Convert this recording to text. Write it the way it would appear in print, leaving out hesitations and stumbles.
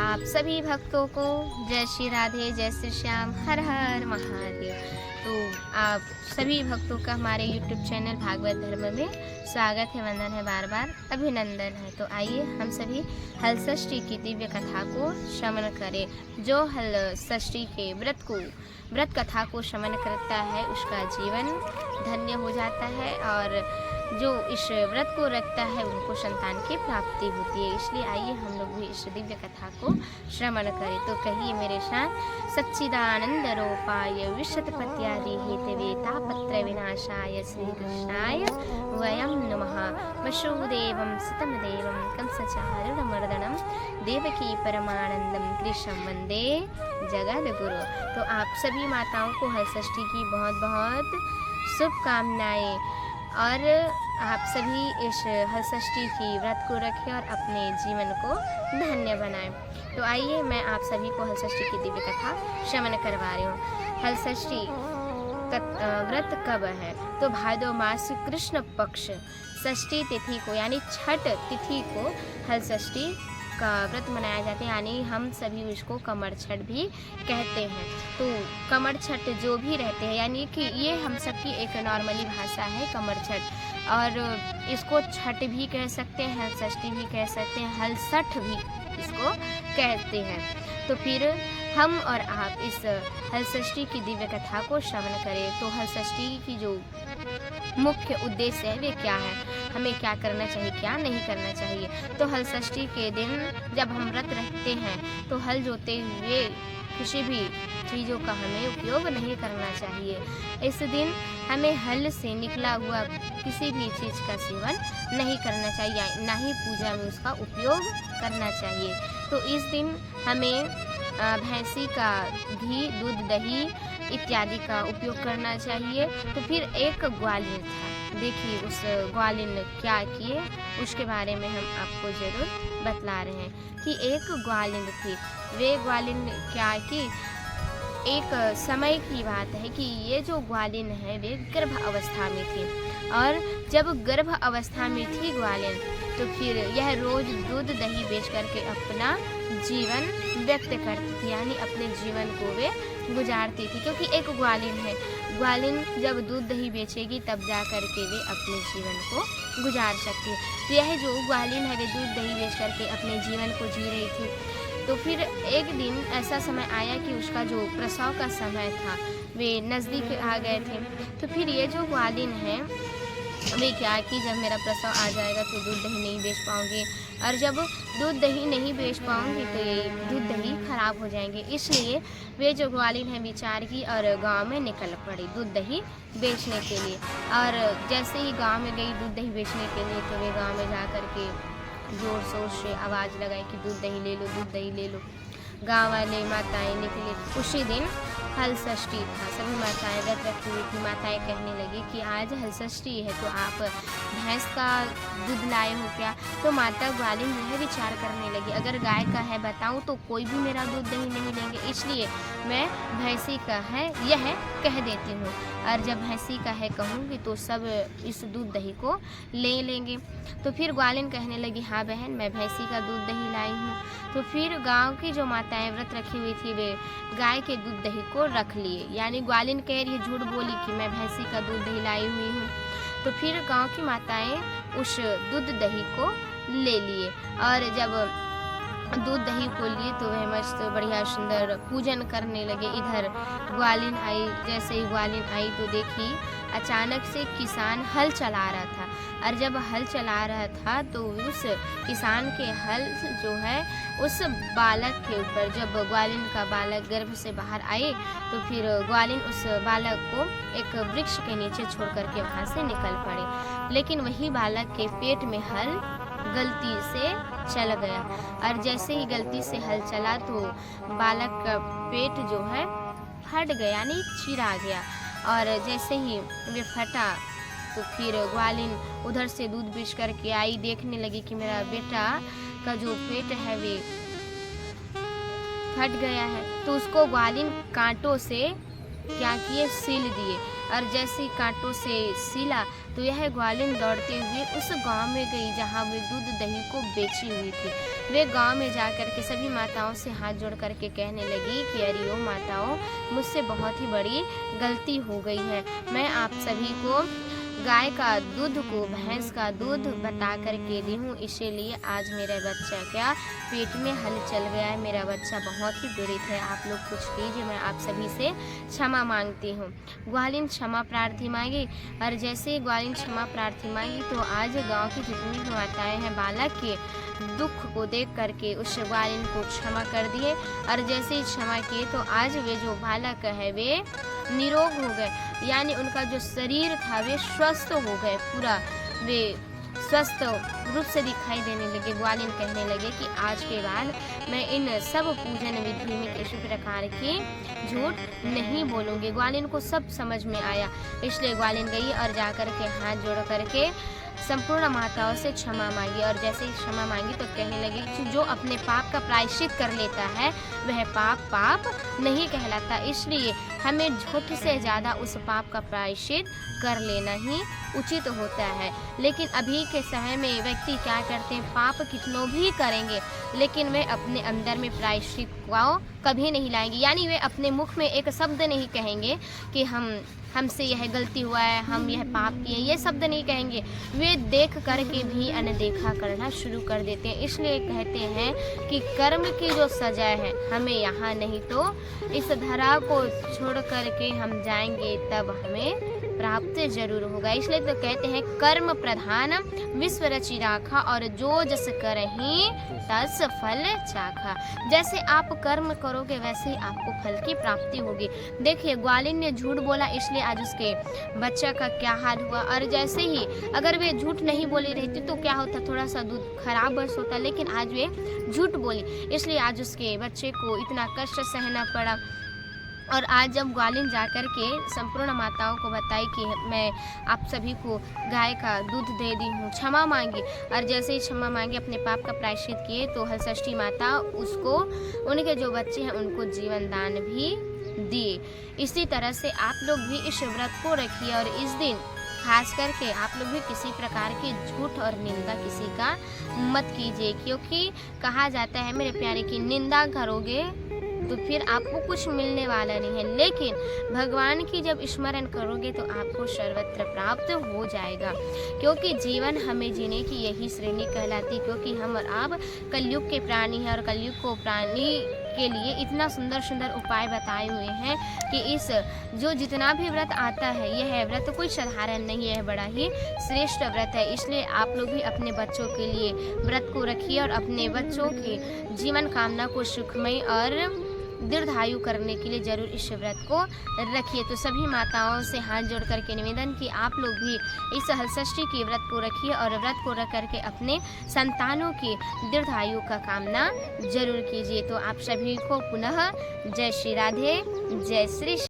आप सभी भक्तों को जय श्री राधे, जय श्री श्याम, हर हर महादेव। तो आप सभी भक्तों का हमारे YouTube चैनल भागवत धर्म में स्वागत है, वंदन है, बार बार अभिनंदन है। तो आइए हम सभी हल षष्ठी की दिव्य कथा को श्रवण करें। जो हल षष्ठी के व्रत कथा को श्रवण करता है उसका जीवन धन्य हो जाता है, और जो इस व्रत को रखता है उनको संतान की प्राप्ति होती है। इसलिए आइए हम लोग भी इस दिव्य कथा को श्रवण करें। तो कहिए मेरे साथ, सच्चिदानंद रूपाय विश्वोत्पत्त्यादि हेतवे तापत्रय विनाशाय श्री कृष्णाय वयं नमः। वसुदेवं सुतंदेवं कंसचारूढमर्दनं देवकी परमानंदं कृष्णं वंदे जगद्गुरु। तो आप सभी माताओं को हल षष्ठी की बहुत बहुत शुभकामनाएं, और आप सभी इस हल षष्ठी की व्रत को रखें और अपने जीवन को धन्य बनाएं। तो आइए मैं आप सभी को हल षष्ठी की दिव्य कथा श्रवण करवा रही हूँ। हल षष्ठी व्रत कब है? तो भादो मास कृष्ण पक्ष षष्ठी तिथि को, यानी छठ तिथि को हल षष्ठी का व्रत मनाया जाता है, यानी हम सभी उसको कमर छठ भी कहते हैं। तो कमर छठ जो भी रहते हैं, यानी कि ये हम सबकी एक नॉर्मली भाषा है कमर छठ, और इसको छठ भी कह सकते हैं, हल षष्ठी भी कह सकते हैं, हल सठ भी इसको कहते हैं। तो फिर हम और आप इस हल षष्ठी की दिव्य कथा को श्रवण करें। तो हल षष्ठी की जो मुख्य उद्देश्य है वे क्या है, हमें क्या करना चाहिए, क्या नहीं करना चाहिए। तो हल षष्ठी के दिन जब हम व्रत रखते हैं तो हल जोते हुए किसी भी चीज़ों का हमें उपयोग नहीं करना चाहिए। इस दिन हमें हल से निकला हुआ किसी भी चीज़ का सेवन नहीं करना चाहिए, ना ही पूजा में उसका उपयोग करना चाहिए। तो इस दिन हमें भैंसी का घी, दूध, दही इत्यादि का उपयोग करना चाहिए। तो फिर एक ग्वालिन था, देखिए उस ग्वालिन ने क्या किए उसके बारे में हम आपको ज़रूर बतला रहे हैं कि एक ग्वालिन थी। वे ग्वालिन क्या की, एक समय की बात है कि ये जो ग्वालिन है वे गर्भ अवस्था में थी, और जब गर्भ अवस्था में थी ग्वालिन तो फिर यह रोज़ दूध दही बेच करके अपना जीवन व्यक्त करती थी, यानी अपने जीवन को वे गुजारती थी। क्योंकि एक ग्वालिन है, ग्वालिन जब दूध दही बेचेगी तब जा कर के वे अपने जीवन को गुजार सकती है। तो यह जो ग्वालिन है वे दूध दही बेच करके अपने जीवन को जी रही थी। तो फिर एक दिन ऐसा समय आया कि उसका जो प्रसव का समय था वे नज़दीक आ गए थे। तो फिर ये जो ग्वालिन है वे क्या कि जब मेरा प्रसव आ जाएगा तो दूध दही नहीं बेच पाऊँगी, और जब दूध दही नहीं बेच पाऊँगी तो ये दूध दही खराब हो जाएंगे। इसलिए वे जो ग्वालिन है विचार की और गांव में निकल पड़ी दूध दही बेचने के लिए। और जैसे ही गांव में गई दूध दही बेचने के लिए तो वे गांव में जा कर के ज़ोर शोर से आवाज़ लगाई कि दूध दही ले लो, दूध दही ले लो। गाँव वाले माताएँ निकले। उसी दिन हल षष्ठी था, सभी माताएँ व्रत रखी हुई थी। माताएँ कहने लगी कि आज हल षष्ठी है तो आप भैंस का दूध लाए हो क्या? तो माता ग्वालिन यह विचार करने लगी, अगर गाय का है बताऊं तो कोई भी मेरा दूध दही नहीं लेंगे, इसलिए मैं भैंसी का है यह कह देती हूँ, और जब भैंसी का है कहूँगी तो सब इस दूध दही को ले लेंगे। तो फिर ग्वालिन कहने लगी, हाँ बहन मैं भैंसी का दूध दही लाई हूँ। तो फिर गांव की जो माताएं व्रत रखी हुई थी वे गाय के दूध दही को रख लिए, यानी ग्वालिन कह रही है, झूठ बोली कि मैं भैंसी का दूध दही लाई हुई हूँ। तो फिर गांव की माताएं उस दूध दही को ले लिए, और जब दूध दही को लिए तो वह मस्त बढ़िया सुंदर पूजन करने लगे। इधर ग्वालिन आई, जैसे ही ग्वालिन आई तो देखी अचानक से किसान हल चला रहा था, और जब हल चला रहा था तो उस किसान के हल जो है उस बालक के ऊपर, जब ग्वालिन का बालक गर्भ से बाहर आए तो फिर ग्वालिन उस बालक को एक वृक्ष के नीचे छोड़ करके वहाँ से निकल पड़े। लेकिन वही बालक के पेट में हल गलती से चल गया, और जैसे ही गलती से हल चला तो बालक का पेट जो है फट गया, यानी चिरा गया। और जैसे ही वे फटा तो फिर ग्वालिन उधर से दूध बेच करके आई, देखने लगी कि मेरा बेटा का जो पेट है वे फट गया है। तो उसको ग्वालिन कांटों से क्या किए, सील दिए, और जैसे कांटों से सीला तो यह ग्वालिन दौड़ते हुए उस गांव में गई जहां वे दूध दही को बेची हुई थी। वे गांव में जाकर के सभी माताओं से हाथ जोड़ करके कहने लगी कि अरे ओ माताओं, मुझसे बहुत ही बड़ी गलती हो गई है। मैं आप सभी को गाय का दूध को भैंस का दूध बता कर के दी हूँ, इसीलिए आज मेरा बच्चा क्या पेट में हल चल गया है। मेरा बच्चा बहुत ही पीड़ित है, आप लोग कुछ कीजिए, मैं आप सभी से क्षमा मांगती हूँ। ग्वालिन क्षमा प्रार्थी मांगी और जैसे ही ग्वालिन क्षमा प्रार्थी मांगी तो आज गांव की जितनी भी माताएं हैं बालक के दुख को देख करके उस ग्वालिन को क्षमा कर दिए और जैसे ही क्षमा किए तो आज वे जो बालक है वे निरोग हो गए, यानी उनका जो शरीर था वे स्वस्थ हो गए, पूरा वे स्वस्थ रूप से दिखाई देने लगे। ग्वालिन कहने लगे कि आज के बाद मैं इन सब पूजन विधि में किसी प्रकार की झूठ नहीं बोलूँगी। ग्वालिन को सब समझ में आया, इसलिए ग्वालिन गई और जाकर के हाथ जोड़ करके संपूर्ण माताओं से क्षमा मांगी और जैसे ही क्षमा मांगी तो कहने लगी कि जो अपने पाप का प्रायश्चित कर लेता है वह पाप नहीं कहलाता, इसलिए हमें झूठ से ज़्यादा उस पाप का प्रायश्चित कर लेना ही उचित होता है। लेकिन अभी के समय में व्यक्ति क्या करते हैं, पाप कितनों भी करेंगे लेकिन वे अपने अंदर में प्रायश्चित को कभी नहीं लाएंगे, यानी वे अपने मुख में एक शब्द नहीं कहेंगे कि हमसे यह गलती हुआ है, हम यह पाप किए, ये शब्द नहीं कहेंगे। वे देख करके भी अनदेखा करना शुरू कर देते हैं। इसलिए कहते हैं कि कर्म की जो सजा है हमें यहाँ नहीं तो इस धरा को छोड़ करके हम जाएंगे तब हमें प्राप्त जरूर होगा। इसलिए तो कहते हैं कर्म प्रधान विश्व रचि राखा और जो जस करहि तस फल चाखा। जैसे आप कर्म करोगे वैसे ही आपको फल की प्राप्ति होगी। देखिए ग्वालिन ने झूठ बोला इसलिए आज उसके बच्चा का क्या हाल हुआ, और जैसे ही अगर वे झूठ नहीं बोली रहती तो क्या होता, थोड़ा सा दूध खराब बस होता, लेकिन आज वे झूठ बोली इसलिए आज उसके बच्चे को इतना कष्ट सहना पड़ा। और आज जब ग्वालिन जाकर के संपूर्ण माताओं को बताई कि मैं आप सभी को गाय का दूध दे दी हूँ, क्षमा मांगी और जैसे ही क्षमा मांगी अपने पाप का प्रायश्चित किए तो हलषष्ठी माता उसको उनके जो बच्चे हैं उनको जीवन दान भी दिए। इसी तरह से आप लोग भी इस व्रत को रखिए और इस दिन खास करके आप लोग भी किसी प्रकार की झूठ और निंदा किसी का मत कीजिए, क्योंकि कहा जाता है मेरे प्यारे की निंदा करोगे तो फिर आपको कुछ मिलने वाला नहीं है, लेकिन भगवान की जब स्मरण करोगे तो आपको सर्वत्र प्राप्त हो जाएगा। क्योंकि जीवन हमें जीने की यही श्रेणी कहलाती, क्योंकि हम और आप कलयुग के प्राणी हैं और कलयुग को प्राणी के लिए इतना सुंदर सुंदर उपाय बताए हुए हैं कि इस जो जितना भी व्रत आता है यह व्रत कोई साधारण नहीं है, बड़ा ही श्रेष्ठ व्रत है। इसलिए आप लोग भी अपने बच्चों के लिए व्रत को रखिए और अपने बच्चों की जीवन कामना को सुखमय और दीर्घायु करने के लिए जरूर इस व्रत को रखिए। तो सभी माताओं से हाथ जोड़ करके निवेदन कि आप लोग भी इस हलषष्ठी की व्रत को रखिए और व्रत को रख करके अपने संतानों की दीर्घायु का कामना जरूर कीजिए। तो आप सभी को पुनः जय श्री राधे, जय श्री